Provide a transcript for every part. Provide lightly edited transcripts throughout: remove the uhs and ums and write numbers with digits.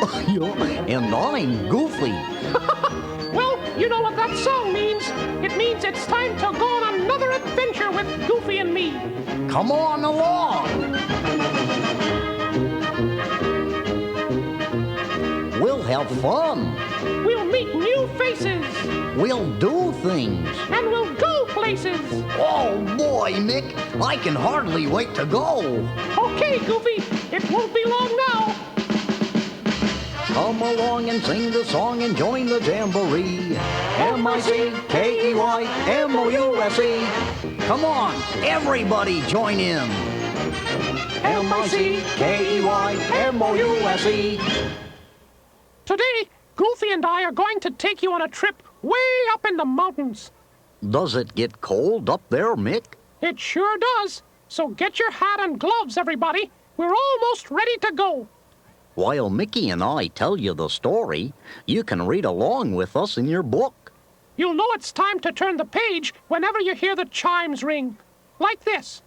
And I'm Goofy. Well, you know what that song means. It means it's time to go on another adventure with Goofy and me. Come on along. We'll have fun. We'll meet new faces. We'll do things. And we'll go places. Oh, boy, Mick. I can hardly wait to go. Okay, Goofy. It won't be long now. Come along and sing the song and join the jamboree. M-I-C-K-E-Y-M-O-U-S-E. Come on, everybody join in. M-I-C-K-E-Y-M-O-U-S-E. Today, Goofy and I are going to take you on a trip way up in the mountains. Does it get cold up there, Mick? It sure does. So get your hat and gloves, everybody. We're almost ready to go. While Mickey and I tell you the story, you can read along with us in your book. You'll know it's time to turn the page whenever you hear the chimes ring. Like this.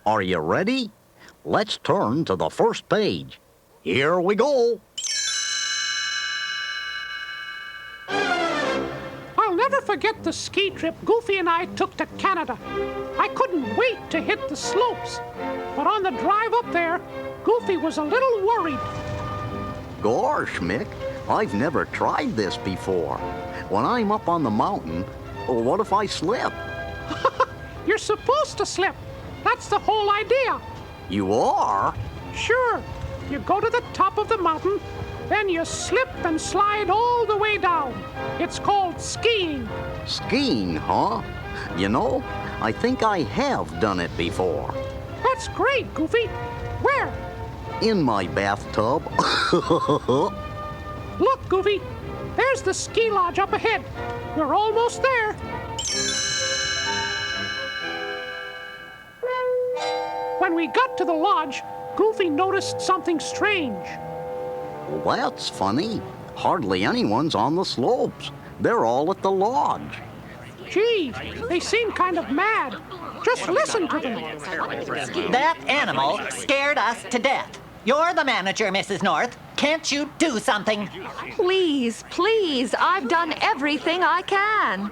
Are you ready? Let's turn to the first page. Here we go. I'll never forget the ski trip Goofy and I took to Canada. I couldn't wait to hit the slopes. But on the drive up there, Goofy was a little worried. Gosh, Mick, I've never tried this before. When I'm up on the mountain, what if I slip? You're supposed to slip. That's the whole idea. You are? Sure. You go to the top of the mountain, then you slip and slide all the way down. It's called skiing. Skiing, huh? You know, I think I have done it before. That's great, Goofy. Where? In my bathtub. Look, Goofy. There's the ski lodge up ahead. We're almost there. When we got to the lodge, Goofy noticed something strange. Well, that's funny. Hardly anyone's on the slopes. They're all at the lodge. Gee, they seem kind of mad. Just listen to them. That animal scared us to death. You're the manager, Mrs. North. Can't you do something? Please, please, I've done everything I can.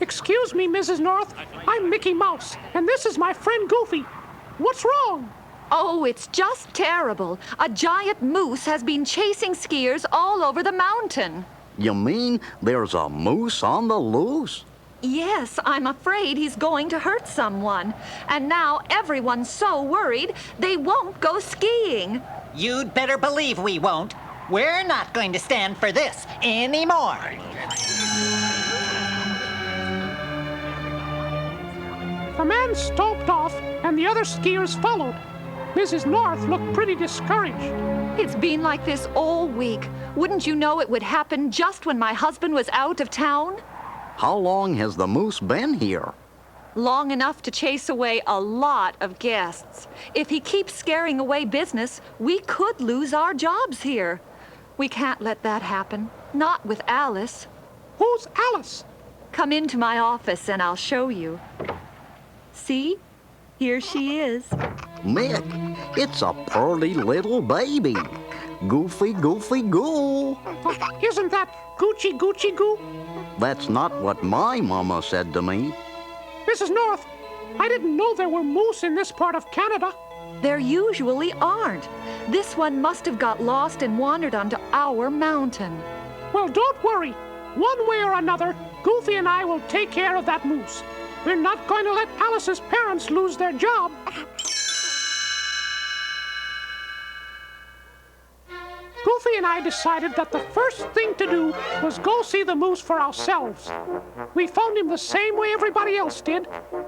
Excuse me, Mrs. North. I'm Mickey Mouse, and this is my friend Goofy. What's wrong? Oh, it's just terrible. A giant moose has been chasing skiers all over the mountain. You mean there's a moose on the loose? Yes, I'm afraid he's going to hurt someone. And now everyone's so worried they won't go skiing. You'd better believe we won't. We're not going to stand for this anymore. The man stomped off, and the other skiers followed. Mrs. North looked pretty discouraged. It's been like this all week. Wouldn't you know it would happen just when my husband was out of town? How long has the moose been here? Long enough to chase away a lot of guests. If he keeps scaring away business, we could lose our jobs here. We can't let that happen. Not with Alice. Who's Alice? Come into my office and I'll show you. See? Here she is. Mick, it's a pearly little baby. Goofy, goofy, goo. Isn't that Goochie Goochie Goo? That's not what my mama said to me. Mrs. North, I didn't know there were moose in this part of Canada. There usually aren't. This one must have got lost and wandered onto our mountain. Well, don't worry. One way or another, Goofy and I will take care of that moose. We're not going to let Alice's parents lose their job. Goofy and I decided that the first thing to do was go see the moose for ourselves. We found him the same way everybody else did,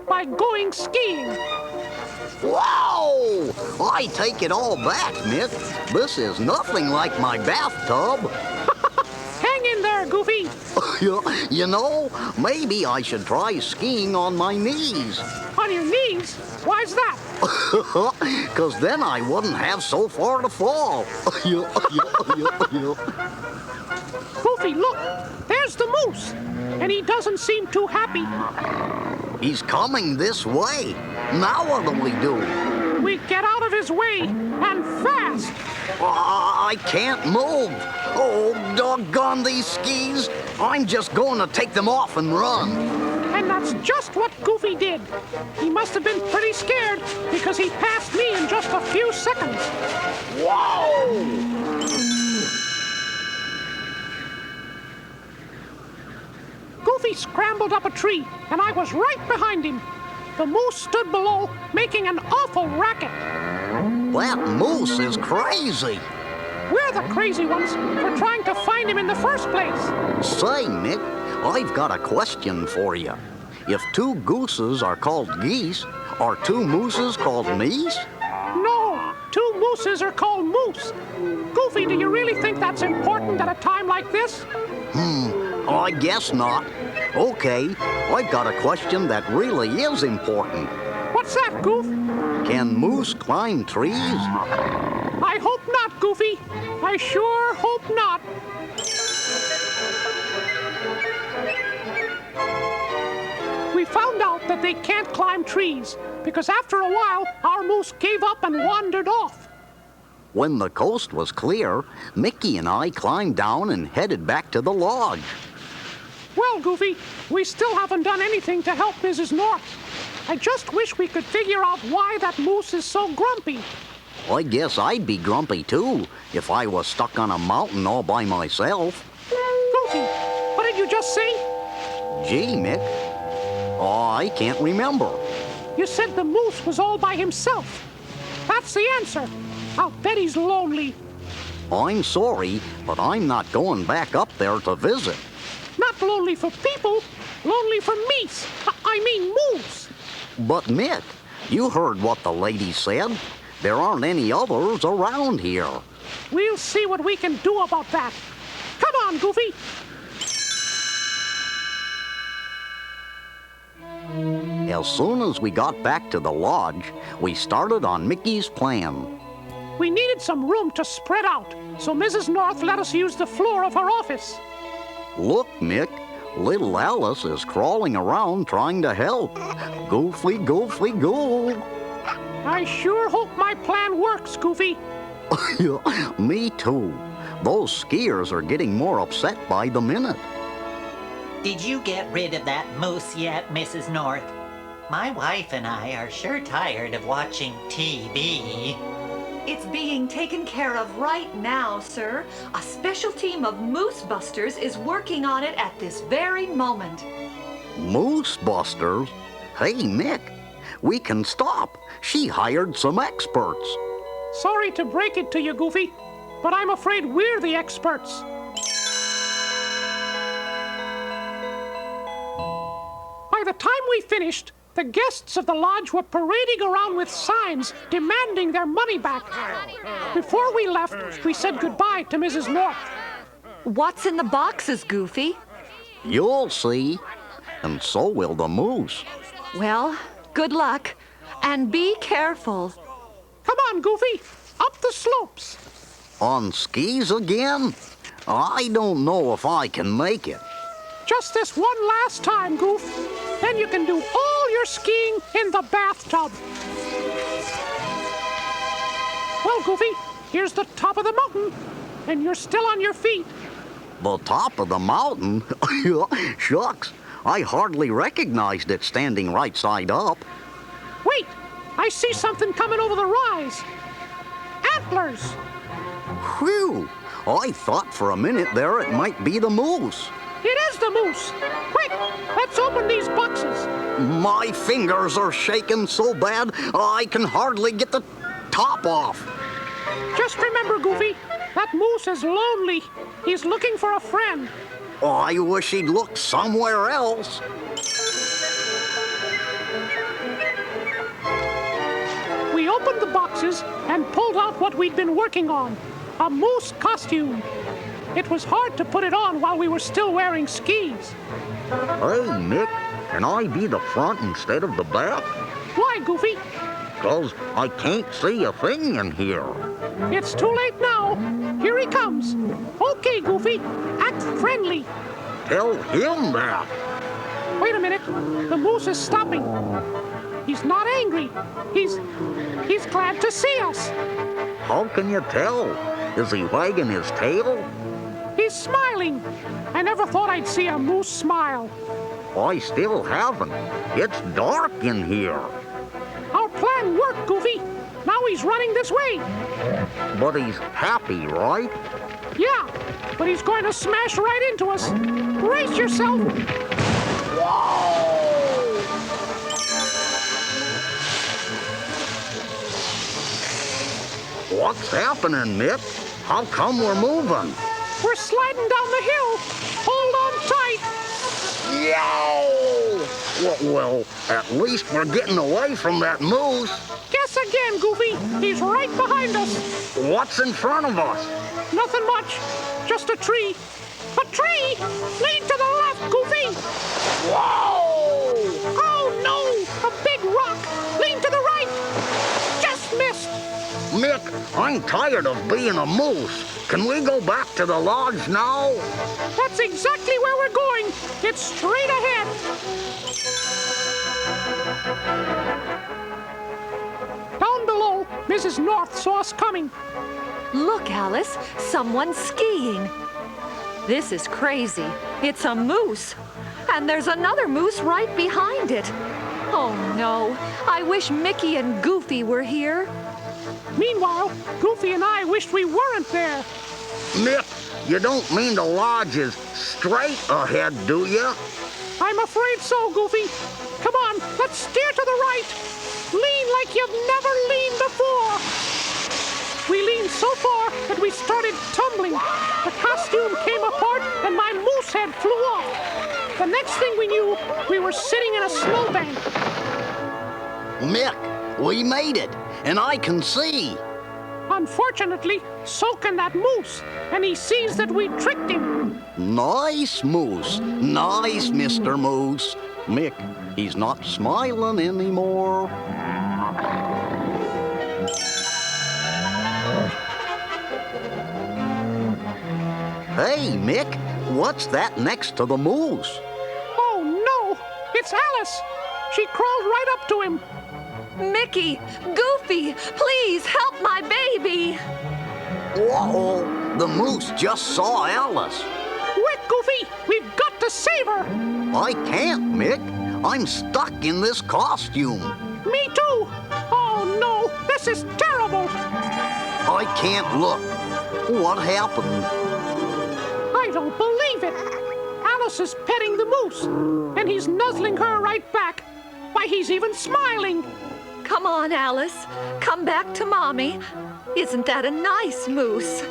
by going skiing. Whoa! I take it all back, Mick. This is nothing like my bathtub. Hang in there, Goofy. You know, maybe I should try skiing on my knees. On your knees? Why's that? 'Cause then I wouldn't have so far to fall. Goofy, look! There's the moose! And he doesn't seem too happy. He's coming this way. Now what do? We get out of his way, and fast. I can't move. Oh, doggone these skis. I'm just going to take them off and run. And that's just what Goofy did. He must have been pretty scared because he passed me in just a few seconds. Whoa! Goofy scrambled up a tree, and I was right behind him. The moose stood below, making an awful racket. That moose is crazy. We're the crazy ones for trying to find him in the first place. Say, Nick, I've got a question for you. If two gooses are called geese, are two mooses called meese? No, two mooses are called moose. Goofy, do you really think that's important at a time like this? I guess not. Okay, I've got a question that really is important. What's that, Goof? Can moose climb trees? I hope not, Goofy. I sure hope not. We found out that they can't climb trees because after a while, our moose gave up and wandered off. When the coast was clear, Mickey and I climbed down and headed back to the lodge. Well, Goofy, we still haven't done anything to help Mrs. North. I just wish we could figure out why that moose is so grumpy. I guess I'd be grumpy too if I was stuck on a mountain all by myself. Goofy, what did you just say? Gee, Mick. Oh, I can't remember. You said the moose was all by himself. That's the answer. I'll bet he's lonely. I'm sorry, but I'm not going back up there to visit. Not lonely for people, lonely for meese. I mean moose. But Mick, you heard what the lady said. There aren't any others around here. We'll see what we can do about that. Come on, Goofy. As soon as we got back to the lodge, we started on Mickey's plan. We needed some room to spread out, so Mrs. North let us use the floor of her office. Look, Mick, little Alice is crawling around trying to help. Goofy, goofy, go. I sure hope my plan works, Goofy. Me too. Those skiers are getting more upset by the minute. Did you get rid of that moose yet, Mrs. North? My wife and I are sure tired of watching TV. It's being taken care of right now, sir. A special team of moose busters is working on it at this very moment. Moose busters? Hey, Mick, we can stop. She hired some experts. Sorry to break it to you, Goofy, but I'm afraid we're the experts. By the time we finished, the guests of the lodge were parading around with signs demanding their money back. Before we left, we said goodbye to Mrs. North. What's in the boxes, Goofy? You'll see. And so will the moose. Well, good luck. And be careful. Come on, Goofy, up the slopes. On skis again? I don't know if I can make it. Just this one last time, Goof. Then you can do all your skiing in the bathtub. Well, Goofy, here's the top of the mountain, and you're still on your feet. The top of the mountain? Shucks, I hardly recognized it standing right side up. Wait, I see something coming over the rise. Antlers! Whew, I thought for a minute there it might be the moose. It is the moose. Quick, let's open these boxes. My fingers are shaking so bad I can hardly get the top off. Just remember, Goofy, that moose is lonely. He's looking for a friend. I wish he'd looked somewhere else. We opened the boxes and pulled out what we'd been working on, a moose costume. It was hard to put it on while we were still wearing skis. Hey, Nick, can I be the front instead of the back? Why, Goofy? 'Cause I can't see a thing in here. It's too late now. Here he comes. Okay, Goofy, act friendly. Tell him that. Wait a minute. The moose is stopping. He's not angry. He's glad to see us. How can you tell? Is he wagging his tail? He's smiling. I never thought I'd see a moose smile. I still haven't. It's dark in here. Our plan worked, Goofy. Now he's running this way. But he's happy, right? Yeah, but he's going to smash right into us. Brace yourself. What's happening, Mick? How come we're moving? We're sliding down the hill. Hold on tight. Yow! Well, at least we're getting away from that moose. Guess again, Goofy. He's right behind us. What's in front of us? Nothing much. Just a tree. A tree! Lean to the left, Goofy! Whoa! Oh, no! A big rock! Lean to the right! Just missed! Mick, I'm tired of being a moose. Can we go back to the lodge now? That's exactly where we're going. It's straight ahead. Down below, Mrs. North saw us coming. Look, Alice, someone's skiing. This is crazy. It's a moose. And there's another moose right behind it. Oh, no. I wish Mickey and Goofy were here. Meanwhile, Goofy and I wished we weren't there. Mick, you don't mean the lodge is straight ahead, do you? I'm afraid so, Goofy. Come on, let's steer to the right. Lean like you've never leaned before. We leaned so far that we started tumbling. The costume came apart and my moose head flew off. The next thing we knew, we were sitting in a snowbank. Mick, we made it, and I can see. Unfortunately, so can that moose, and he sees that we tricked him. Nice moose. Nice, Mr. Moose. Mick, he's not smiling anymore. Hey, Mick, what's that next to the moose? Oh, no! It's Alice! She crawled right up to him. Mickey, Goofy, please help my baby. Whoa, the moose just saw Alice. Quick, Goofy! We've got to save her! I can't, Mick. I'm stuck in this costume. Me too! Oh, no! This is terrible! I can't look. What happened? I don't believe it! Alice is petting the moose, and he's nuzzling her right back. Why, he's even smiling! Come on, Alice. Come back to Mommy. Isn't that a nice moose?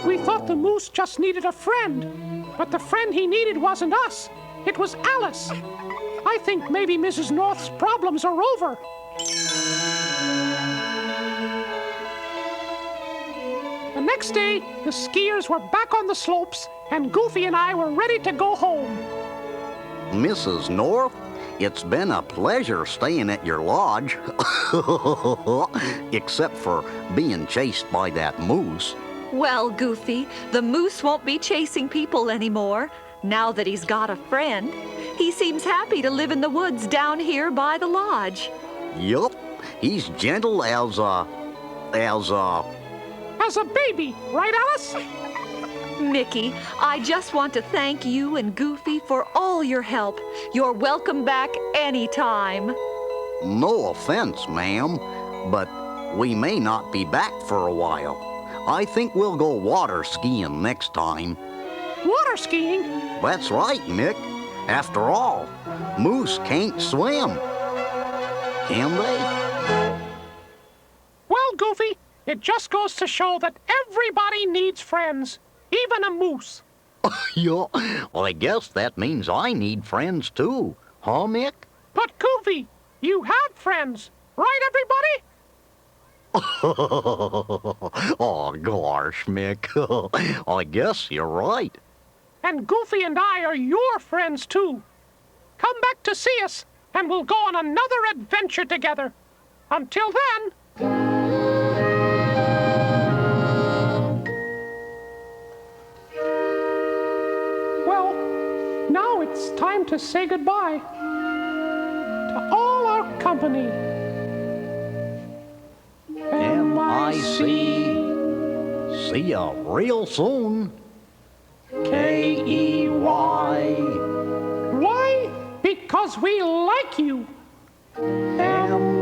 We thought the moose just needed a friend, but the friend he needed wasn't us. It was Alice. I think maybe Mrs. North's problems are over. The next day, the skiers were back on the slopes, and Goofy and I were ready to go home. Mrs. North, it's been a pleasure staying at your lodge. Except for being chased by that moose. Well, Goofy, the moose won't be chasing people anymore. Now that he's got a friend, he seems happy to live in the woods down here by the lodge. Yup, he's gentle as a baby, right, Alice? Mickey, I just want to thank you and Goofy for all your help. You're welcome back anytime. No offense, ma'am, but we may not be back for a while. I think we'll go water skiing next time. Water skiing? That's right, Mick. After all, moose can't swim. Can they? Well, Goofy, it just goes to show that everybody needs friends, even a moose. Yeah, well, I guess that means I need friends too. Huh, Mick? But, Goofy, you have friends, right, everybody? Oh, gosh, Mick. I guess you're right. And Goofy and I are your friends, too. Come back to see us, and we'll go on another adventure together. Until then... Well, now it's time to say goodbye to all our Company. M-I-C. See ya real soon. K-E-Y. Why? Because we like you. M-O-U-S-E.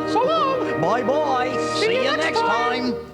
So long. Bye-bye. See you next time.